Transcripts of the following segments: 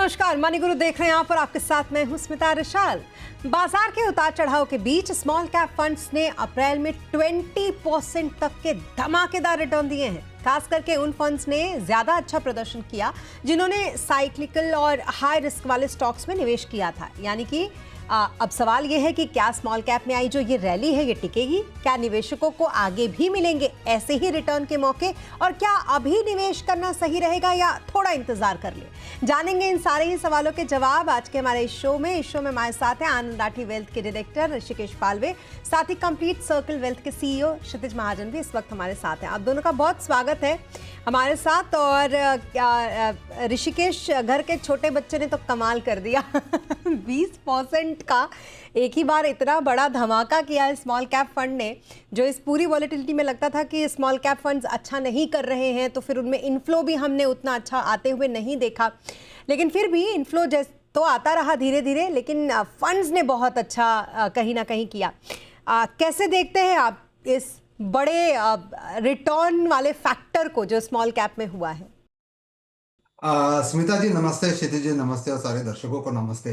नमस्कार, मनी गुरु देख रहे हैं यहाँ पर आपके साथ मैं हूं स्मिता रिशाल। बाजार के उतार चढ़ाव के बीच स्मॉल कैप फंड्स ने अप्रैल में 20% तक के धमाकेदार रिटर्न दिए हैं। खास करके उन फंड्स ने ज्यादा अच्छा प्रदर्शन किया जिन्होंने साइक्लिकल और हाई रिस्क वाले स्टॉक्स में निवेश किया था। यानी कि अब सवाल यह है कि क्या स्मॉल कैप में आई जो ये रैली है ये टिकेगी? क्या निवेशकों को आगे भी मिलेंगे ऐसे ही रिटर्न के मौके? और क्या अभी निवेश करना सही रहेगा या थोड़ा इंतजार कर ले? जानेंगे इन सारे ही सवालों के जवाब आज के हमारे इस शो में हमारे साथ हैं आनंद राठी वेल्थ के डायरेक्टर ऋषिकेश पालवे, साथ ही कंप्लीट सर्कल वेल्थ के सीईओ क्षितिज महाजन भी इस वक्त हमारे साथ हैं। आप दोनों का बहुत स्वागत है हमारे साथ। और ऋषिकेश, घर के छोटे बच्चे ने तो कमाल कर दिया 20% का एक ही बार इतना बड़ा धमाका किया है स्मॉल कैप फंड ने, जो इस पूरी वॉलेटिलिटी में लगता था कि स्मॉल कैप फंड्स अच्छा नहीं कर रहे हैं, तो फिर उनमें इनफ्लो भी हमने उतना अच्छा आते हुए नहीं देखा। लेकिन फिर भी इनफ्लो तो आता रहा धीरे धीरे, लेकिन फंड्स ने बहुत अच्छा कहीं ना कहीं किया। कैसे देखते हैं आप इस बड़े रिटर्न वाले फैक्टर को जो स्मॉल कैप में हुआ है? स्मिता जी नमस्ते, क्षितिज जी नमस्ते और सारे दर्शकों को नमस्ते।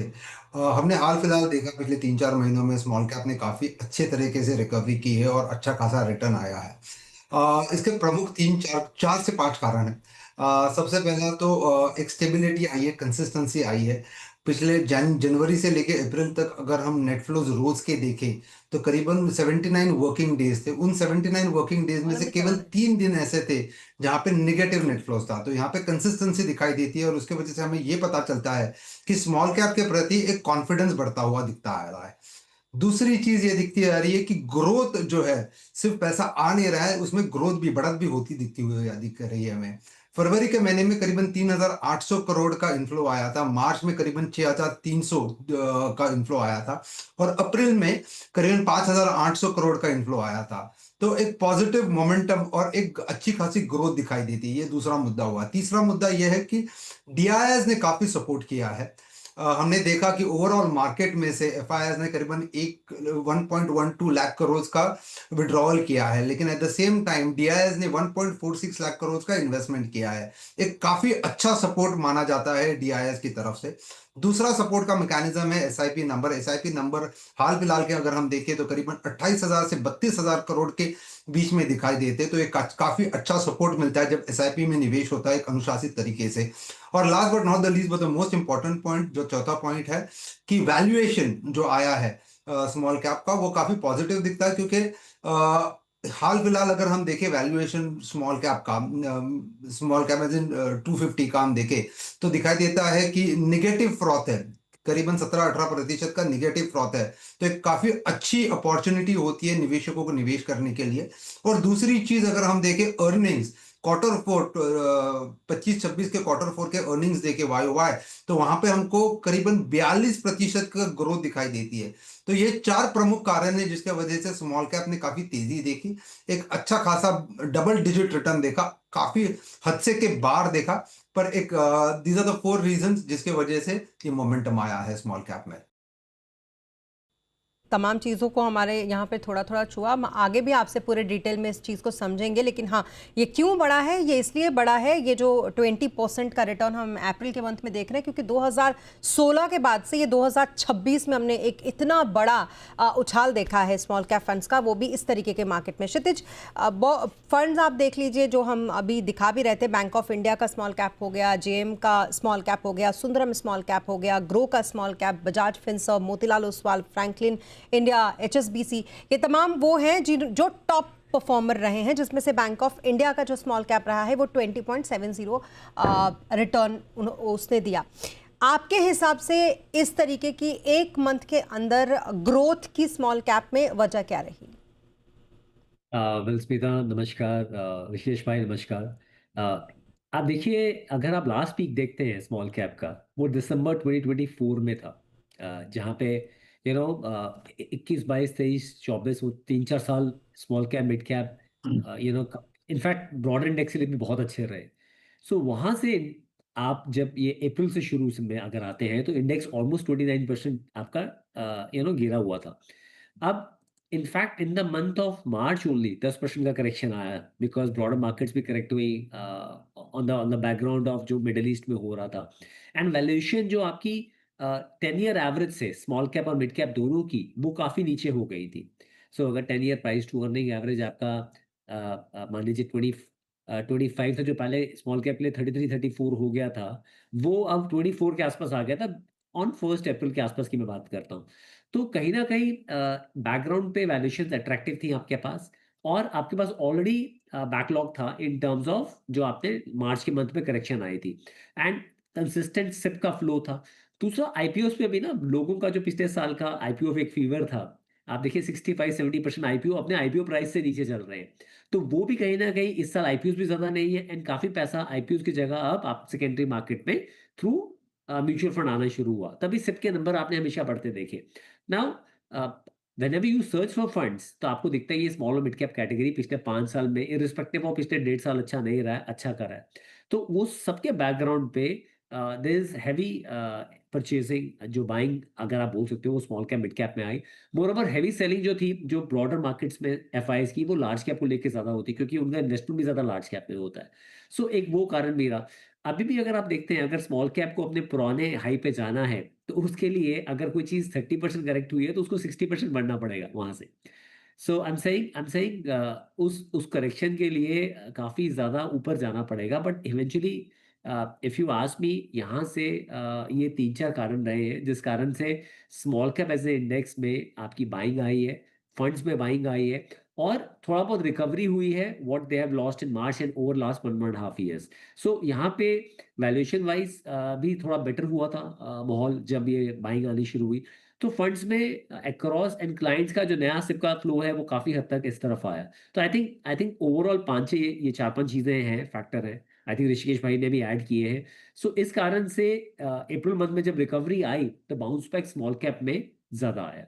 हमने हाल फिलहाल देखा पिछले 3-4 महीनों में स्मॉल कैप ने काफ़ी अच्छे तरीके से रिकवरी की है और अच्छा खासा रिटर्न आया है। इसके प्रमुख 3 4 4 से 5 कारण हैं। सबसे पहला तो एक स्टेबिलिटी आई है, कंसिस्टेंसी आई है। पिछले जनवरी से लेके अप्रैल तक अगर हम नेट फ्लोज रोज के देखें तो करीबन 79 वर्किंग डेज थे। उन 79 वर्किंग डेज में से केवल 3 दिन ऐसे थे जहाँ पे निगेटिव नेट फ्लोज था। तो यहाँ पे कंसिस्टेंसी दिखाई देती है और उसके वजह से हमें ये पता चलता है कि स्मॉल कैप के प्रति एक कॉन्फिडेंस बढ़ता हुआ दिखता आ रहा है। दूसरी चीज ये दिखती आ रही है कि ग्रोथ जो है, सिर्फ पैसा आ नहीं रहा है, उसमें ग्रोथ भी बढ़त भी होती दिखती हुई दिख रही है हमें। फरवरी के महीने में करीबन 3,800 करोड़ का इन्फ्लो आया था, मार्च में करीबन 6,300 का इन्फ्लो आया था और अप्रैल में करीबन 5,800 करोड़ का इन्फ्लो आया था। तो एक पॉजिटिव मोमेंटम और एक अच्छी खासी ग्रोथ दिखाई देती है। ये दूसरा मुद्दा हुआ। तीसरा मुद्दा यह है कि डीआईएस ने काफी सपोर्ट किया है। हमने देखा कि ओवरऑल मार्केट में से एफआईआईज ने करीबन 1.12 लाख करोड़ का विड्रॉवल किया है, लेकिन eight the same time DIIs ने 1.46 लाख करोड़ का इन्वेस्टमेंट किया है। एक काफी अच्छा सपोर्ट माना जाता है डीआईएस की तरफ से। दूसरा सपोर्ट का मैकेनिज्म है एसआईपी नंबर। एसआईपी नंबर हाल फिलहाल के अगर हम देखें तो करीबन 28,000 से 32,000 करोड़ के बीच में दिखाई देते, तो एक काफी अच्छा सपोर्ट मिलता है जब एसआईपी में निवेश होता है एक अनुशासित तरीके से। और last but not the least but the most important point, जो चौथा पॉइंट है कि वैल्यूएशन जो आया है स्मॉल कैप का, वो काफी पॉजिटिव दिखता है क्योंकि हाल फिलहाल अगर हम देखें वैल्यूएशन स्मॉल कैप का, स्मॉल कैप एज इन 250 का हम देखें तो दिखाई देता है कि निगेटिव फ्रॉथ है, करीबन 17-18% का निगेटिव फ्रॉथ है। तो एक काफी अच्छी अपॉर्चुनिटी होती है निवेशकों को निवेश करने के लिए। और दूसरी चीज अगर हम देखें अर्निंग्स, क्वार्टर 4 25-26 के क्वार्टर 4 के अर्निंग्स देखे वाई वाई, तो वहां पे हमको करीबन 42% का ग्रोथ दिखाई देती है। तो ये 4 प्रमुख कारण है जिसके वजह से स्मॉल कैप ने काफी तेजी देखी, एक अच्छा खासा डबल डिजिट रिटर्न देखा, काफी हद से के बाहर देखा। पर एक दीज आर द 4 रीजंस जिसके वजह से ये मोमेंटम आया है स्मॉल कैप में। तमाम चीज़ों को हमारे यहाँ पे थोड़ा थोड़ा छुआ। हम आगे भी आपसे पूरे डिटेल में इस चीज़ को समझेंगे, लेकिन हाँ, ये क्यों बड़ा है? ये इसलिए बड़ा है, ये जो 20% का रिटर्न हम अप्रैल के मंथ में देख रहे हैं, क्योंकि 2016 के बाद से ये 2026 में हमने एक इतना बड़ा उछाल देखा है स्मॉल कैप फंड्स का, वो भी इस तरीके के मार्केट में। क्षितिज, फंड्स आप देख लीजिए जो हम अभी दिखा भी रहे थे, बैंक ऑफ इंडिया का स्मॉल कैप हो गया, जेएम का स्मॉल कैप हो गया, सुंदरम स्मॉल कैप हो गया, ग्रो का small cap, Bajaj Finserv, Motilal Oswal, Franklin India, HSBC, ये तमाम वो हैं जो टॉप परफॉर्मर रहे हैं, जिसमें से बैंक ऑफ इंडिया का जो स्मॉल कैप रहा है वो 20.70 रिटर्न उसने दिया। आपके हिसाब से इस तरीके की एक मंथ के अंदर ग्रोथ की स्मॉल कैप में वजह क्या रही? स्मिता नमस्कार, विशेष भाई नमस्कार। आप देखिए, अगर आप लास्ट पीक देखते हैं स्मॉल कैप का, वो दिसंबर 2024 में था, जहाँ पे 21, 22, 23, 24, वो 3-4 साल small cap mid cap in fact broader index के लिए भी बहुत अच्छे रहे। सो वहाँ से आप जब ये अप्रैल से शुरू में अगर आते हैं तो इंडेक्स ऑलमोस्ट 29% आपका गिरा हुआ था। अब in fact in the month of March only 10% का करेक्शन आया, बिकॉज ब्रॉडर मार्केट्स भी करेक्ट हुई ऑन द बैकग्राउंड ऑफ जो मिडल ईस्ट में हो रहा था। एंड वैल्यूएशन जो आपकी 10 ईयर एवरेज से स्मॉल कैप और मिड कैप दोनों की वो काफ़ी नीचे हो गई थी। सो अगर 10 year price to earning average आपका मान लीजिए 25 था, जो पहले स्मॉल कैप के लिए 33-34 हो गया था, वो अब 24 के आसपास आ गया था, ऑन 1 अप्रैल के आसपास की मैं बात करता हूँ। तो कहीं न कहीं बैकग्राउंड पे वैल्यूएशंस अट्रैक्टिव थी आपके पास, और आपके पास ऑलरेडी बैकलॉग था इन टर्म्स ऑफ जो आपने मार्च के मंथ में करेक्शन आई थी, एंड कंसिस्टेंट सिप का फ्लो था। दूसरा आईपीओस पे भी ना लोगों का जो पिछले साल का आईपीओ पे एक फीवर था, आप देखिए 65-70% आईपीओ अपने आईपीओ प्राइस से नीचे चल रहे हैं। तो वो भी कहीं न कहीं इस साल आईपीओस भी ज़्यादा नहीं है, एंड काफ़ी पैसा आईपीओस की जगह अब आप सेकेंडरी मार्केट में थ्रू म्यूचुअल फंड आना शुरू हुआ। तभी सिप के नंबर आपने हमेशा बढ़ते देखे। Now whenever you search for funds तो आपको दिखता है ये स्मॉल और मिड कैप कैटेगरी पिछले 5 साल में इर्रिस्पेक्टिव ऑफ पिछले 1.5 साल अच्छा नहीं रहा है, अच्छा कर रहा है। तो वो सबके बैकग्राउंड पे देयर इज़ हेवी परचेजिंग, जो बाइंग अगर आप बोल सकते हो वो स्मॉल कैप मिड कैप में आई। मोरओवर हेवी सेलिंग जो थी, जो ब्रॉडर मार्केट्स में एफआईआईज़ की, वो लार्ज कैप को लेके ज़्यादा होती है क्योंकि उनका इन्वेस्टमेंट भी ज़्यादा लार्ज कैप में होता है। सो एक वो कारण भी रहा। अभी भी अगर आप देखते हैं, अगर स्मॉल कैप को अपने पुराने हाई पे जाना है, तो उसके लिए अगर कोई चीज़ 30% करेक्ट हुई है, तो उसको 60% बढ़ना पड़ेगा वहाँ से। सो आई एम सेइंग उस करेक्शन के लिए काफ़ी ज़्यादा ऊपर जाना पड़ेगा, but eventually if you ask me, यहाँ से ये 3-4 कारण रहे हैं जिस कारण से small cap as a index में आपकी बाइंग आई है, फंड्स में बाइंग आई है, और थोड़ा बहुत रिकवरी हुई है what they have lost in March and over last 1.5 years. So यहाँ पे वैल्यूएशन वाइज़ भी थोड़ा बेटर हुआ था माहौल जब ये बाइंग आनी शुरू हुई। तो फंड्स में अक्रॉस एंड क्लाइंट्स का जो नया सिप का फ्लो है वो काफ़ी हद तक इस तरफ आया। तो आई थिंक ओवरऑल 5-6 ये 4-5 चीज़ें हैं, फैक्टर हैं। आई थिंक ऋषिकेश भाई ने भी ऐड किए हैं। सो इस कारण से अप्रैल मंथ में जब रिकवरी आई तो बाउंस बैक स्मॉल कैप में ज़्यादा आया।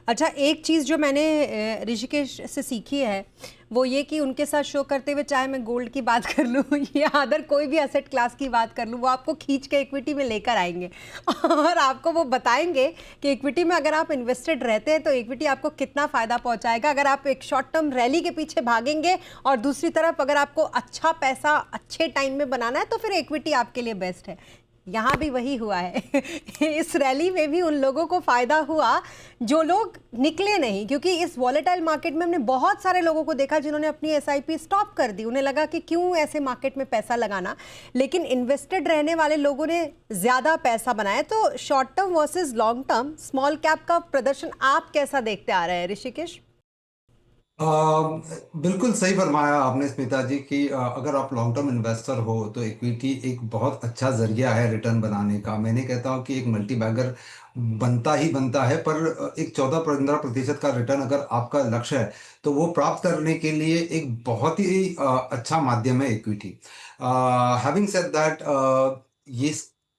अच्छा, एक चीज़ जो मैंने ऋषिकेश से सीखी है, वो ये कि उनके साथ शो करते हुए चाहे मैं गोल्ड की बात कर लूँ या अदर कोई भी एसेट क्लास की बात कर लूँ, वो आपको खींच के इक्विटी में लेकर आएंगे और आपको वो बताएंगे कि इक्विटी में अगर आप इन्वेस्टेड रहते हैं तो इक्विटी आपको कितना फ़ायदा पहुंचाएगा। अगर आप एक शॉर्ट टर्म रैली के पीछे भागेंगे और दूसरी तरफ अगर आपको अच्छा पैसा अच्छे टाइम में बनाना है तो फिर इक्विटी आपके लिए बेस्ट है। यहाँ भी वही हुआ है इस रैली में भी उन लोगों को फायदा हुआ जो लोग निकले नहीं, क्योंकि इस वॉलेटाइल मार्केट में हमने बहुत सारे लोगों को देखा जिन्होंने अपनी एसआईपी स्टॉप कर दी। उन्हें लगा कि क्यों ऐसे मार्केट में पैसा लगाना, लेकिन इन्वेस्टेड रहने वाले लोगों ने ज़्यादा पैसा बनाया। तो short term versus long term small cap का प्रदर्शन आप कैसा देखते आ रहे हैं ऋषिकेश? बिल्कुल सही फरमाया आपने स्मिता जी कि अगर आप लॉन्ग टर्म इन्वेस्टर हो तो इक्विटी एक बहुत अच्छा जरिया है रिटर्न बनाने का। मैंने कहता हूँ कि एक मल्टी बैगर बनता ही बनता है, पर एक 14-15% का रिटर्न अगर आपका लक्ष्य है तो वो प्राप्त करने के लिए एक बहुत ही अच्छा माध्यम है इक्विटी। हैविंग सेड दैट, ये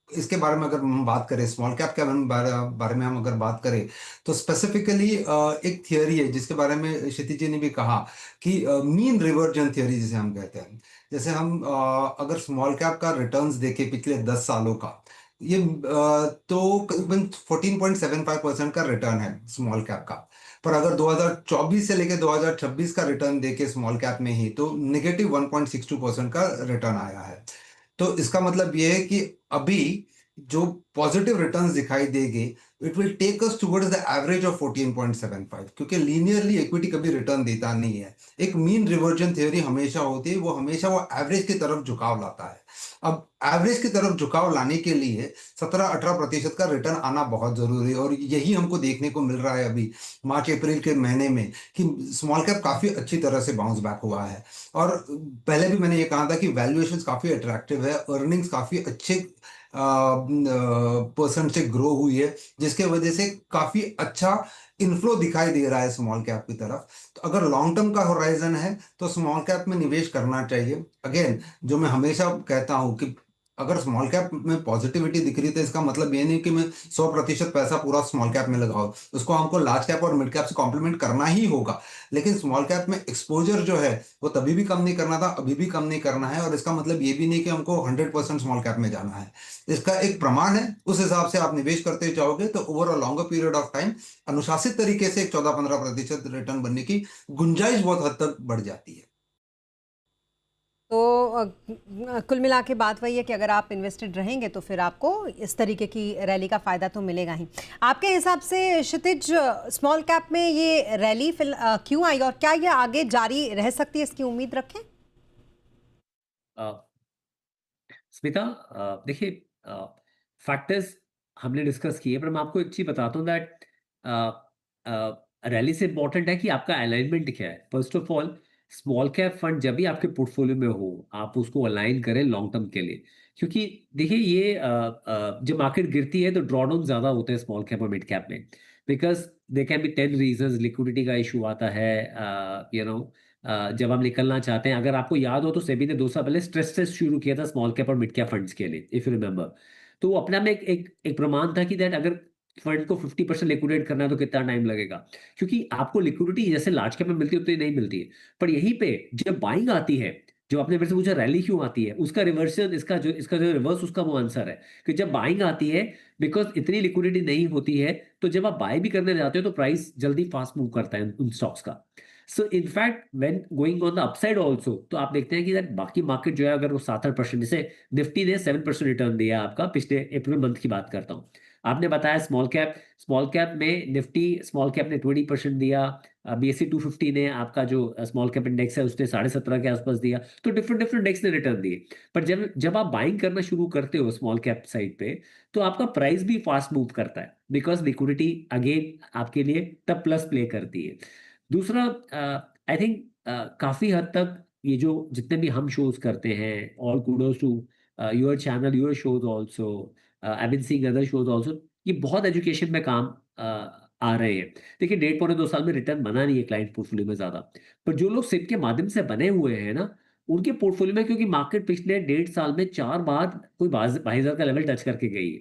इसके बारे में अगर हम बात करें, स्मॉल कैप के बारे में हम अगर बात करें तो स्पेसिफिकली एक थियोरी है जिसके बारे में क्षिति जी ने भी कहा कि मीन रिवर्जन थ्योरी जिसे हम कहते हैं। जैसे हम अगर स्मॉल कैप का रिटर्न्स देखें पिछले 10 सालों का, ये तो करीबन 14.75% का रिटर्न है स्मॉल कैप का। पर अगर 2024 से लेकर 2026 का रिटर्न देखें स्मॉल कैप में ही, तो नेगेटिव 1.62% का रिटर्न आया है। तो इसका मतलब ये है कि अभी जो पॉजिटिव रिटर्न्स दिखाई देंगे, it will take us towards the average of 14.75, क्योंकि लीनियरली इक्विटी कभी रिटर्न देता नहीं है। एक मीन रिवर्जन थ्योरी हमेशा होती है, वो हमेशा वो एवरेज की तरफ झुकाव लाता है। अब एवरेज की तरफ झुकाव लाने के लिए 17-18% का रिटर्न आना बहुत जरूरी है, और यही हमको देखने को मिल रहा है अभी मार्च अप्रैल के महीने में कि स्मॉल कैप काफी अच्छी तरह से बाउंस बैक हुआ है। और पहले भी मैंने ये कहा था कि वैल्यूएशंस काफी अट्रैक्टिव है, अर्निंग्स काफी अच्छे परसेंट से ग्रो हुई है, जिसके वजह से काफी अच्छा इनफ्लो दिखाई दे रहा है स्मॉल कैप की तरफ। तो अगर लॉन्ग टर्म का होराइजन है तो स्मॉल कैप में निवेश करना चाहिए। अगेन, जो मैं हमेशा कहता हूं कि अगर स्मॉल कैप में पॉजिटिविटी दिख रही है तो इसका मतलब ये नहीं कि मैं 100% पैसा पूरा स्मॉल कैप में लगाऊं, उसको हमको लार्ज कैप और मिड कैप से कॉम्प्लीमेंट करना ही होगा। लेकिन स्मॉल कैप में एक्सपोजर जो है वो तभी भी कम नहीं करना था, अभी भी कम नहीं करना है, और इसका मतलब ये भी नहीं कि हमको 100% स्मॉल कैप में जाना है। इसका एक प्रमाण है, उस हिसाब से आप निवेश करते जाओगे तो over a longer period of time अनुशासित तरीके से एक 14-15% रिटर्न बनने की गुंजाइश बहुत हद तक बढ़ जाती है। तो कुल मिला के बात वही है कि अगर आप इन्वेस्टेड रहेंगे तो फिर आपको इस तरीके की रैली का फ़ायदा तो मिलेगा ही। आपके हिसाब से क्षितिज, स्मॉल कैप में ये रैली क्यों आई और क्या ये आगे जारी रह सकती है, इसकी उम्मीद रखें? अ, स्मिता, देखिए, फैक्टर्स हमने डिस्कस किए, पर मैं आपको एक चीज़ बताता हूँ दैट रैली से इम्पोर्टेंट है कि आपका अलाइनमेंट क्या है। First of all, small cap fund जब भी आपके पोर्टफोलियो में हो, आप उसको अलाइन करें लॉन्ग टर्म के लिए। क्योंकि देखिए, ये जब मार्केट गिरती है तो ड्रॉडाउन ज़्यादा होते हैं स्मॉल कैप और मिड कैप में, because they can be 10 reasons. Liquidity का इशू आता है, जब हम निकलना चाहते हैं। अगर आपको याद हो तो सेबी ने 2 साल पहले स्ट्रेस टेस्ट शुरू किया था स्मॉल कैप और मिड कैप फंड्स के लिए, इफ यू रिमेंबर। तो वो अपने आप में एक प्रमाण था कि दैट अगर फंड को 50% लिक्विडेट करना है तो कितना टाइम लगेगा, क्योंकि आपको लिक्विडिटी जैसे लार्ज कैप में मिलती है उतनी नहीं मिलती है। पर यहीं पे जब बाइंग आती है, जो आपने मेरे से पूछा रैली क्यों आती है, उसका रिवर्सन, इसका जो रिवर्स, उसका वो आंसर है कि जब बाइंग आती है, बिकॉज इतनी लिक्विडिटी नहीं होती है, तो जब आप बाय भी करने जाते हो तो प्राइस जल्दी फास्ट मूव करता है उन स्टॉक्स का। So in fact when going on the upside also, तो आप देखते हैं कि that बाकी मार्केट जो है, अगर वो 7-8%, जैसे निफ्टी ने 7% रिटर्न दिया आपका पिछले अप्रैल मंथ की बात करता हूँ। आपने बताया स्मॉल कैप में निफ्टी स्मॉल कैप ने 20% दिया, BSE 250 ने, आपका जो स्मॉल कैप इंडेक्स है, उसने 17.5 के आसपास दिया। तो डिफरेंट डिफरेंट इंडेक्स ने रिटर्न दिए। पर जब जब आप बाइंग करना शुरू करते हो स्मॉल कैप साइड पे, तो आपका प्राइस भी फास्ट मूव करता है, बिकॉज लिक्विडिटी अगेन आपके लिए तब प्लस प्ले करती है। दूसरा, आई थिंक काफी हद तक ये जो जितने भी हम शोज करते हैं, all kudos to your channel, your shows also, I been seeing other shows also, ये बहुत एजुकेशन में काम आ रहे हैं। देखिए, 1.5-2 साल में रिटर्न बना नहीं है क्लाइंट पोर्टफोलियो में ज्यादा, पर जो लोग सिप के माध्यम से बने हुए हैं ना, उनके पोर्टफोलियो में, क्योंकि मार्केट पिछले 1.5 साल में 4 बार कोई 22,000 का लेवल टच करके गई है।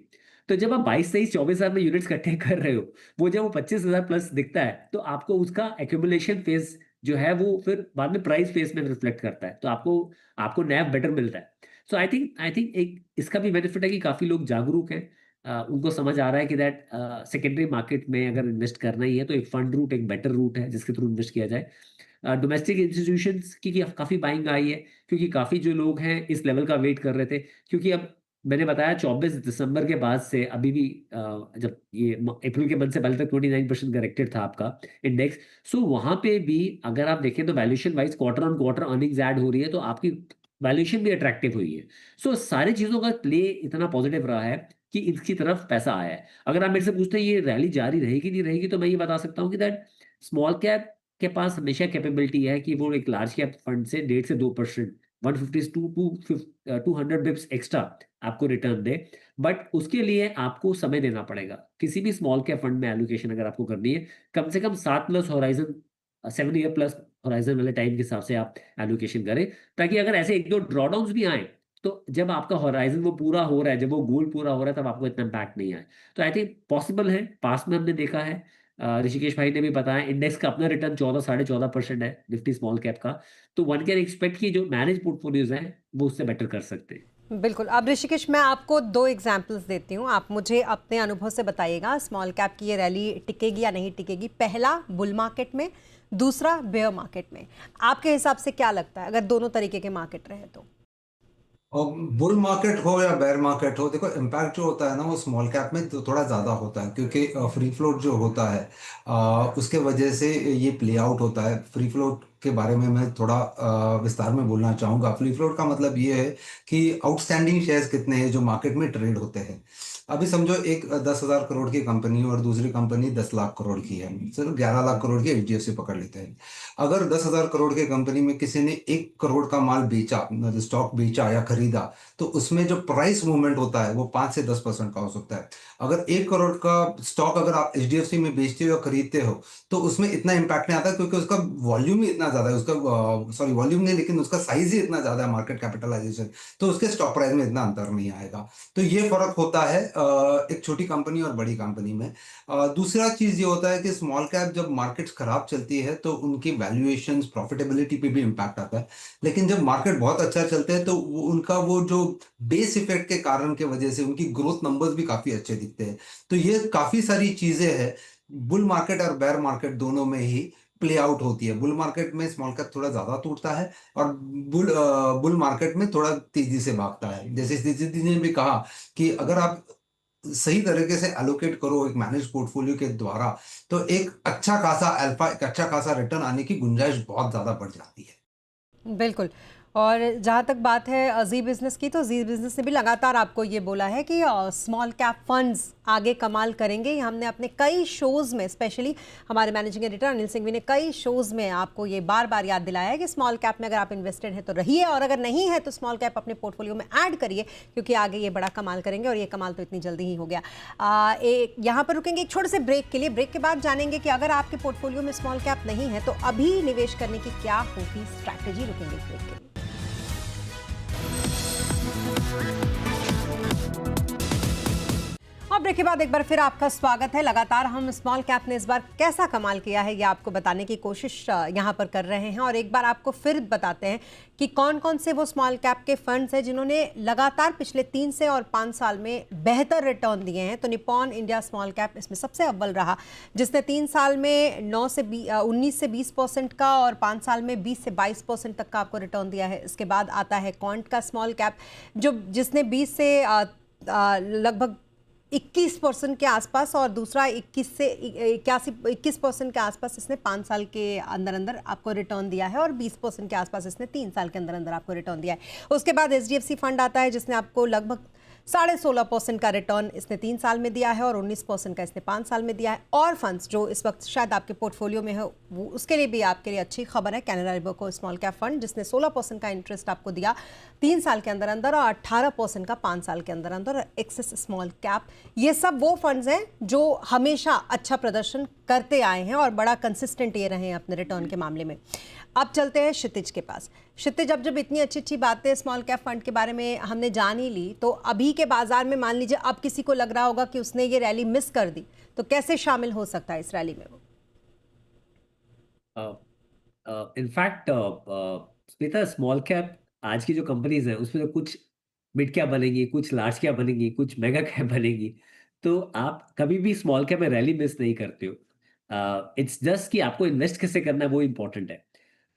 तो जब आप 22-23-24,000 में यूनिट्स इकट्ठे कर रहे हो, वो जब वो 25,000 प्लस दिखता है, तो आपको उसका एक्यूमुलेशन फेज जो है वो फिर बाद में प्राइस फेज में रिफ्लेक्ट करता है, तो आपको आपको नैव बेटर मिलता है। सो आई थिंक एक इसका भी बेनिफिट है कि काफी लोग जागरूक हैं, उनको समझ आ रहा है कि दैट सेकेंडरी मार्केट में अगर इन्वेस्ट करना ही है तो एक फंड रूट एक बेटर रूट है जिसके थ्रू इन्वेस्ट किया जाए। डोमेस्टिक इंस्टीट्यूशंस की काफी बाइंग आई है, क्योंकि काफी जो लोग हैं इस लेवल का वेट कर रहे थे। क्योंकि अब मैंने बताया 24 दिसंबर के बाद से अभी भी, जब ये अप्रैल के मंथ से पहले तक 29% करेक्टेड था आपका इंडेक्स। सो वहां पे भी अगर आप देखें तो valuation wise quarter on quarter earnings add हो रही है, तो आपकी वैल्यूएशन भी अट्रैक्टिव हुई है। सो सारी चीजों का प्ले इतना पॉजिटिव रहा है कि इसकी तरफ पैसा आया है। अगर आप मेरे से पूछते हैं ये रैली जारी रहेगी नहीं रहेगी, तो मैं ये बता सकता हूँ कि दैट स्मॉल कैप के पास हमेशा कैपेबिलिटी है कि वो एक लार्ज कैप फंड से 1.5 से 2%, 150 टू 200 बिप्स एक्स्ट्रा आपको रिटर्न दे। बट उसके लिए आपको समय देना पड़ेगा। किसी भी स्मॉल कैप फंड में एलोकेशन अगर आपको करनी है, कम से कम 7 ईयर प्लस होराइजन वाले टाइम के हिसाब से आप एलोकेशन करें, ताकि अगर ऐसे 1-2 ड्रॉडाउन्स भी आए, तो जब आपका होराइजन वो पूरा हो रहा है, जब वो गोल पूरा हो रहा है, तब आपको इतना इम्पैक्ट नहीं आए। तो आई थिंक पॉसिबल है, पास में हमने देखा है। ऋषिकेश भाई ने भी बताया, इंडेक्स का अपना रिटर्न 14-14.5% है निफ्टी स्मॉल कैप का। तो वन कैन एक्सपेक्ट कि जो मैनेज पोर्टफोलियोज हैं वो उससे बेटर कर सकते हैं। बिल्कुल। अब ऋषिकेश, मैं आपको 2 एग्जाम्पल्स देती हूँ, आप मुझे अपने अनुभव से बताइएगा स्मॉल कैप की ये रैली टिकेगी या नहीं टिकेगी। पहला बुल मार्केट में, दूसरा बेयर मार्केट में। आपके हिसाब से क्या लगता है अगर दोनों तरीके के मार्केट रहे तो? और बुल मार्केट हो या बेयर मार्केट हो, देखो इम्पैक्ट जो होता है ना वो स्मॉल कैप में तो थोड़ा ज़्यादा होता है, क्योंकि फ्री फ्लोट जो होता है उसके वजह से ये प्ले आउट होता है। फ्री फ्लोट के बारे में मैं थोड़ा विस्तार में बोलना चाहूँगा। फ्री फ्लोट का मतलब ये है कि आउटस्टैंडिंग शेयर्स कितने हैं जो मार्केट में ट्रेड होते हैं। अभी समझो एक 10,000 करोड़ की कंपनी और दूसरी कंपनी 10 लाख करोड़ की है, चलो 11 लाख करोड़ की HDFC पकड़ लेते हैं। अगर 10,000 करोड़ की कंपनी में किसी ने 1 करोड़ का माल बेचा, मतलब स्टॉक बेचा या खरीदा, तो उसमें जो प्राइस मूवमेंट होता है वो 5 से 10% का हो सकता है। अगर 1 करोड़ का स्टॉक अगर आप HDFC में बेचते हो या खरीदते हो, तो उसमें इतना इम्पैक्ट नहीं आता, क्योंकि उसका वॉल्यूम ही इतना ज्यादा है, उसका सॉरी वॉल्यूम नहीं, लेकिन उसका साइज ही इतना ज्यादा है, मार्केट कैपिटलाइजेशन, तो उसके स्टॉक प्राइस में इतना अंतर नहीं आएगा। तो ये फर्क होता है एक छोटी कंपनी और बड़ी कंपनी में। दूसरा चीज ये होता है कि स्मॉल कैप जब मार्केट्स खराब चलती है तो उनकी वैल्यूएशंस, प्रॉफिटेबिलिटी पे भी इम्पैक्ट आता है। लेकिन जब मार्केट बहुत अच्छा चलते हैं तो उनका वो जो बेस इफेक्ट के कारण के वजह से उनकी ग्रोथ नंबर्स भी काफी अच्छे दिखते हैं। तो ये काफी सारी चीजें हैं बुल मार्केट और बेयर मार्केट दोनों में ही। प्ले आउट होती है। बुल मार्केट में स्मॉल कैप थोड़ा ज्यादा टूटता है और बुल मार्केट में थोड़ा तेजी से भागता है। जैसे स्थिति ने भी कहा कि अगर आप सही तरीके से एलोकेट करो एक मैनेज पोर्टफोलियो के द्वारा, तो एक अच्छा खासा अल्फा, एक अच्छा खासा रिटर्न आने की गुंजाइश बहुत ज्यादा बढ़ जाती है। बिल्कुल। और जहाँ तक बात है जी बिज़नेस की, तो जी बिज़नेस ने भी लगातार आपको ये बोला है कि स्मॉल कैप फंड्स आगे कमाल करेंगे। हमने अपने कई शोज़ में, स्पेशली हमारे मैनेजिंग एडिटर अनिल सिंघवी ने कई शोज़ में आपको ये बार बार याद दिलाया है कि स्मॉल कैप में अगर आप इन्वेस्टेड हैं तो रहिए, और अगर नहीं है तो स्मॉल कैप अपने पोर्टफोलियो में ऐड करिए, क्योंकि आगे ये बड़ा कमाल करेंगे, और ये कमाल तो इतनी जल्दी ही हो गया। एक यहाँ पर रुकेंगे एक छोटे से ब्रेक के लिए। ब्रेक के बाद जानेंगे कि अगर आपके पोर्टफोलियो में स्मॉल कैप नहीं है तो अभी निवेश करने की क्या होगी स्ट्रैटेजी। रुकेंगे इस ब्रेक के लिए। और ब्रेक के बाद एक बार फिर आपका स्वागत है। लगातार हम स्मॉल कैप ने इस बार कैसा कमाल किया है ये आपको बताने की कोशिश यहाँ पर कर रहे हैं, और एक बार आपको फिर बताते हैं कि कौन कौन से वो स्मॉल कैप के फंड्स हैं जिन्होंने लगातार पिछले 3 से और 5 साल में बेहतर रिटर्न दिए हैं। तो निप्पॉन इंडिया स्मॉल कैप इसमें सबसे अव्वल रहा, जिसने 3 साल में 19 से 20% का और 5 साल में 20 से 22% तक का आपको रिटर्न दिया है। इसके बाद आता है क्वांट का स्मॉल कैप, जिसने 20 से लगभग 21% के आसपास, और दूसरा 21 से 21% के आसपास इसने 5 साल के अंदर अंदर आपको रिटर्न दिया है, और 20% के आसपास इसने 3 साल के अंदर अंदर आपको रिटर्न दिया है। उसके बाद HDFC फंड आता है, जिसने आपको लगभग 16.5% का रिटर्न इसने 3 साल में दिया है, और 19% का इसने 5 साल में दिया है। और फंड्स जो इस वक्त शायद आपके पोर्टफोलियो में हो, वो उसके लिए भी आपके लिए अच्छी खबर है। कैनरा रिबको स्मॉल कैप फंड, जिसने 16% का इंटरेस्ट आपको दिया 3 साल के अंदर अंदर, और 18% का 5 साल के अंदर अंदर। एक्सिस स्मॉल कैप, ये सब वो फंड्स हैं जो हमेशा अच्छा प्रदर्शन करते आए हैं और बड़ा कंसिस्टेंट ये रहे हैं अपने रिटर्न के मामले में। अब चलते हैं क्षितिज के पास। क्षितिज, जब इतनी अच्छी अच्छी बातें स्मॉल कैप फंड के बारे में हमने जान ही ली, तो अभी के बाजार में मान लीजिए अब किसी को लग रहा होगा कि उसने ये रैली मिस कर दी, तो कैसे शामिल हो सकता है इस रैली में वो? इनफैक्ट स्मिता, स्मॉल कैप आज की जो कंपनीज हैं उसमें तो कुछ मिड कैप बनेंगी, कुछ लार्ज कैप बनेंगी, कुछ मेगा कैप बनेंगी। तो आप कभी भी स्मॉल कैप में रैली मिस नहीं करते हो। इट्स जस्ट कि आपको इन्वेस्ट कैसे करना है वो इम्पोर्टेंट है।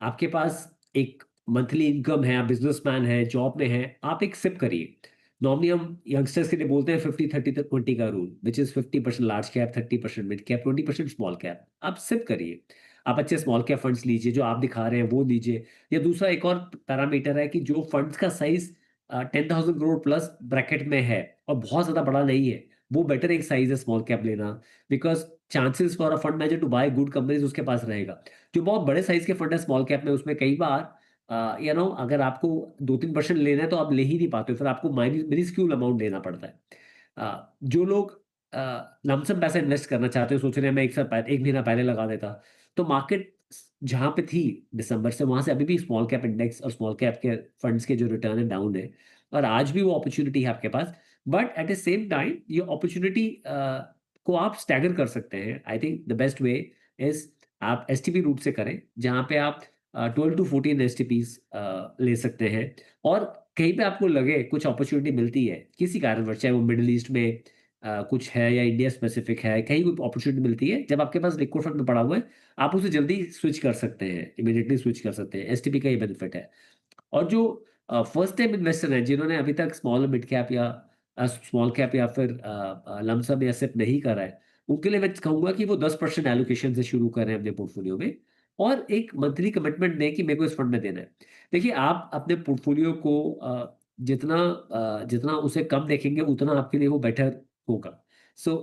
आपके पास एक मंथली इनकम है, आप बिजनेसमैन है, जॉब में है, आप एक सिप करिए। नॉर्मली हम यंगस्टर्स के लिए बोलते हैं 50-30-20 का rule, which is 50% large cap, 30% mid cap, 20% small cap. आप सिप करिए, आप अच्छे स्मॉल कैप फंड्स लीजिए, जो आप दिखा रहे हैं वो लीजिए। या दूसरा एक और पैरामीटर है कि जो फंड्स का साइज 10,000 करोड़ प्लस ब्रैकेट में है और बहुत ज्यादा बड़ा नहीं है, वो बेटर एक साइज है स्मॉल कैप लेना, because chances for a fund manager to buy good companies उसके पास रहेगा। जो बहुत बड़े साइज के फंड है स्मॉल कैप में, उसमें कई बार अगर आपको 2-3% लेना है तो आप ले ही नहीं पाते हो, फिर आपको मिनिस्क्यूल अमाउंट लेना पड़ता है। जो लोग लमसम पैसा इन्वेस्ट करना चाहते हो, सोच रहे हैं मैं एक महीना पहले लगा देता, तो मार्केट जहाँ पे थी दिसंबर से, वहां से अभी भी स्मॉल कैप इंडेक्स और स्मॉल कैप के फंड्स के जो रिटर्न है डाउन है, और आज भी वो अपॉर्चुनिटी है आपके पास। But at the same time ये अपॉर्चुनिटी को आप स्टैगर कर सकते हैं। I think the best way is आप एसटीपी रूट से करें, जहाँ पे आप 12 to 14 एसटीपीज ले सकते हैं, और कहीं पे आपको लगे कुछ अपॉर्चुनिटी मिलती है किसी कारणवश, चाहे वो मिडिल ईस्ट में कुछ है या इंडिया स्पेसिफिक है, कहीं कोई अपॉर्चुनिटी मिलती है, जब आपके पास लिक्विड फंड में पड़ा हुआ है, आप उसे जल्दी स्विच कर सकते हैं, इमीडिएटली स्विच कर सकते हैं। एसटीपी का ये बेनिफिट है। और जो फर्स्ट टाइम इन्वेस्टर हैं, जिन्होंने अभी तक स्मॉल मिड कैप या स्मॉल कैप या फिर लमसम या सिप नहीं करा है, उनके लिए मैं कहूंगा कि वो 10% एलोकेशन से शुरू करें अपने पोर्टफोलियो में, और एक मंथली कमिटमेंट दें कि मेरे को इस फंड में देना है। देखिए, आप अपने पोर्टफोलियो को जितना उसे कम देखेंगे उतना आपके लिए वो बेटर होगा। सो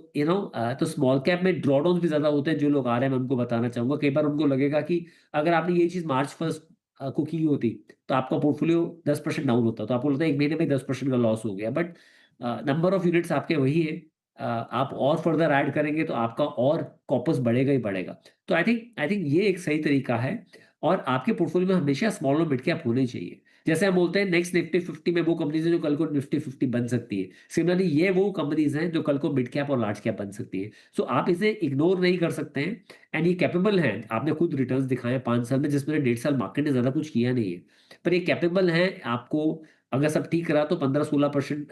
तो स्मॉल कैप में ड्रॉडाउन भी ज्यादा होते हैं। जो लोग आ रहे हैं, मैं उनको बताना चाहूंगा, कई बार उनको लगेगा कि अगर आपने ये चीज मार्च 1 को की होती तो आपका पोर्टफोलियो 10% डाउन होता, तो आपको लगता है एक महीने में 10% का लॉस हो गया। बट नंबर ऑफ यूनिट्स आपके वही है। आप और फर्दर ऐड करेंगे तो आपका और कॉर्पस बढ़ेगा ही बढ़ेगा। तो आई थिंक ये एक सही तरीका है, और आपके पोर्टफोलियो में हमेशा स्मॉल और मिड कैप होने चाहिए। जैसे हम बोलते हैं नेक्स्ट निफ्टी 50 में वो कंपनीज है जो कल को निफ्टी 50 बन सकती है, सिमिलरली ये वो कंपनीज हैं जो कल को मिड कैप और लार्ज कैप बन सकती है। सो आप इसे इग्नोर नहीं कर सकते हैं, एंड ये कैपेबल है। आपने खुद रिटर्न्स दिखाए 5 साल में, जिसमें 1.5 साल मार्केट ने ज्यादा कुछ किया नहीं है, पर ये कैपेबल है। आपको अगर सब ठीक रहा तो 15-16%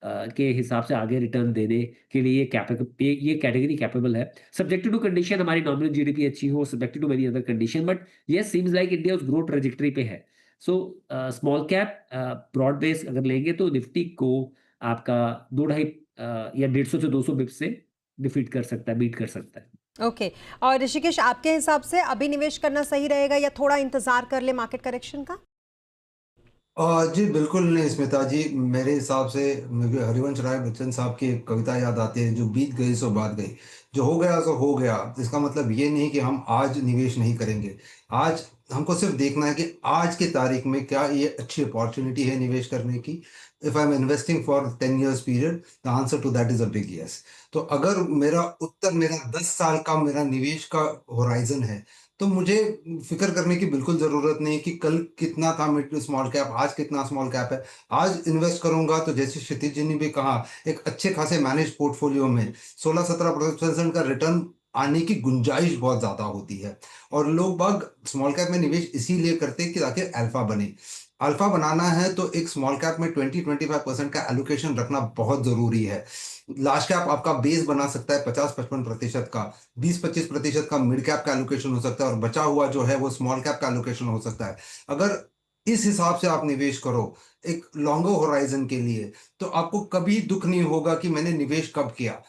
के हिसाब से आगे रिटर्न देने के लिए ये कैटेगरी कैपेबल है। सब्जेक्टेड टू कंडीशन हमारी नॉमिनल जीडीपी अच्छी हो, subjected to many other condition, but yes seems like India उस ग्रोथ ट्रैजेक्टरी पे है। So small cap broad base अगर लेंगे तो निफ्टी को आपका 2 ढाई या 150 से 200 बिप्स से डिफीट कर सकता है, बीट कर सकता है। ओके। और ऋषिकेश, आपके हिसाब से अभी निवेश करना सही रहेगा या थोड़ा इंतजार कर ले मार्केट करेक्शन का? जी बिल्कुल नहीं स्मिता जी, मेरे हिसाब से मुझे हरिवंश राय बच्चन साहब की एक कविता याद आती है, जो बीत गई सो बात गई। जो हो गया सो हो गया। इसका मतलब ये नहीं कि हम आज निवेश नहीं करेंगे। आज हमको सिर्फ देखना है कि आज की तारीख में क्या ये अच्छी अपॉर्चुनिटी है निवेश करने की। If I am investing for 10 years period, the answer to that is a big yes. तो अगर मेरा 10 साल का मेरा निवेश का होराइजन है, तो मुझे फिक्र करने की बिल्कुल ज़रूरत नहीं कि कल कितना था मिड स्मॉल कैप, आज कितना स्मॉल कैप है। आज इन्वेस्ट करूंगा तो जैसे क्षितिज जी ने भी कहा, एक अच्छे खासे मैनेज पोर्टफोलियो में 16-17% का रिटर्न आने की गुंजाइश बहुत ज़्यादा होती है। और लोग बाग स्मॉल कैप में निवेश इसीलिए करते हैं कि ताकि अल्फा बने। अल्फा बनाना है तो एक स्मॉल कैप में 20-25% का एलोकेशन रखना बहुत ज़रूरी है। लार्ज कैप आपका बेस बना सकता है 50-55% का, 20-25% का मिड कैप का एलोकेशन हो सकता है, और बचा हुआ जो है वो स्मॉल कैप का एलोकेशन हो सकता है। अगर इस हिसाब से आप निवेश करो एक लॉन्गर होराइजन के लिए, तो आपको कभी दुख नहीं होगा कि मैंने निवेश कब किया।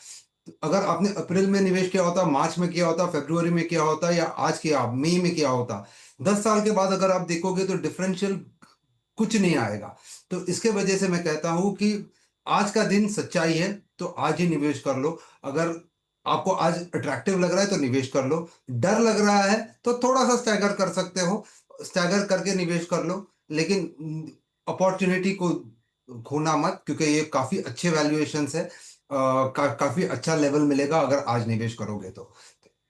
अगर आपने अप्रैल में निवेश किया होता, मार्च में किया होता, फरवरी में किया होता, या आज किया, मई में किया होता, 10 साल के बाद अगर आप देखोगे तो डिफरेंशियल कुछ नहीं आएगा। तो इसके वजह से मैं कहता हूं कि आज का दिन सच्चाई है, तो आज ही निवेश कर लो। अगर आपको आज अट्रैक्टिव लग रहा है तो निवेश कर लो। डर लग रहा है तो थोड़ा सा स्टैगर कर सकते हो, स्टैगर करके निवेश कर लो। लेकिन अपॉर्चुनिटी को खोना मत, क्योंकि ये काफी अच्छे वैल्यूएशंस है। काफी अच्छा लेवल मिलेगा अगर आज निवेश करोगे तो।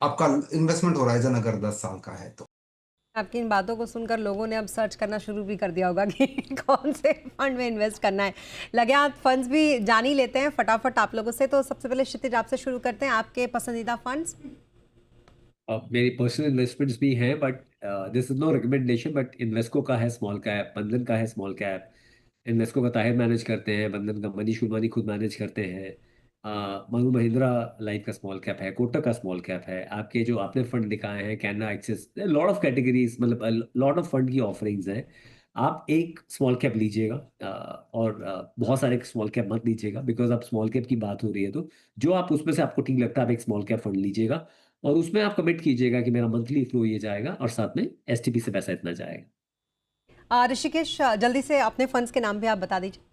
आपका इन्वेस्टमेंट होराइजन अगर 10 साल का है तो। आपकी इन बातों को सुनकर लोगों ने अब सर्च करना शुरू भी कर दिया होगा कि कौन से फंड में इन्वेस्ट करना है। लगे हाथ फंड्स भी जान ही लेते हैं फटाफट आप लोगों से। तो सबसे पहले क्षितिज आपसे शुरू करते हैं, आपके पसंदीदा फंड्स। मेरी पर्सनल इन्वेस्टमेंट्स भी हैं, but this is no recommendation, but Invesco का है स्मॉल कैप, बंधन का है स्मॉल कैप। इन्वेस्को का ताहिर मैनेज करते हैं, बंधन का मनीष गुरबानी खुद मैनेज करते हैं। मनु महिंद्रा लाइफ का स्मॉल कैप है, कोटक का स्मॉल कैप है। आपके जो आपने फंड दिखाए हैं, Canara axis, lot of categories, मतलब लॉट ऑफ फंड की ऑफरिंग्स हैं। आप एक स्मॉल कैप लीजिएगा, और बहुत सारे स्मॉल कैप मत लीजिएगा, बिकॉज आप स्मॉल कैप की बात हो रही है, तो जो आप उसमें से आपको ठीक लगता है आप एक स्मॉल कैप फंड लीजिएगा, और उसमें आप कमिट कीजिएगा कि मेरा मंथली फ्लो ये जाएगा और साथ में एसटीपी से पैसा इतना जाएगा। ऋषिकेश, जल्दी से अपने फंड्स के नाम भी आप बता दीजिए।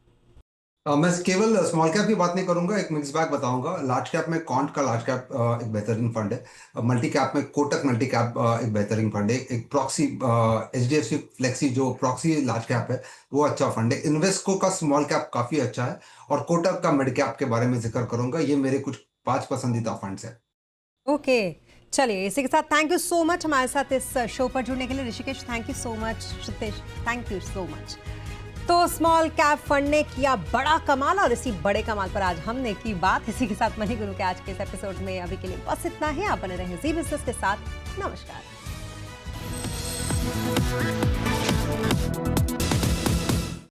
मैं केवल स्मॉल कैप की बात नहीं करूंगा, एक मिक्स बैग बताऊंगा। लार्ज कैप में कॉन्ट का लार्ज कैप एक बेहतरीन फंड है। मल्टी कैप में कोटक मल्टी कैप एक बेहतरीन फंड है। एक प्रॉक्सी एचडीएफसी फ्लेक्सी जो प्रॉक्सी लार्ज कैप है, वो अच्छा फंड है। इन्वेस्को का स्मॉल कैप काफी अच्छा है, और कोटक का मिड कैप के बारे में जिक्र करूंगा। ये मेरे कुछ 5 पसंदीदा फंड्स हैं। ओके, चलिए इसी के साथ थैंक यू सो मच हमारे साथ इस शो पर जुड़ने के लिए। Rishikesh thank you so much, Kshitij thank you so much. तो स्मॉल कैप फंड ने किया बड़ा कमाल, और इसी बड़े कमाल पर आज हमने की बात। इसी के साथ मनी गुरु के आज के इस एपिसोड में अभी के लिए बस इतना ही। आप बने रहें जी बिजनेस के साथ। नमस्कार।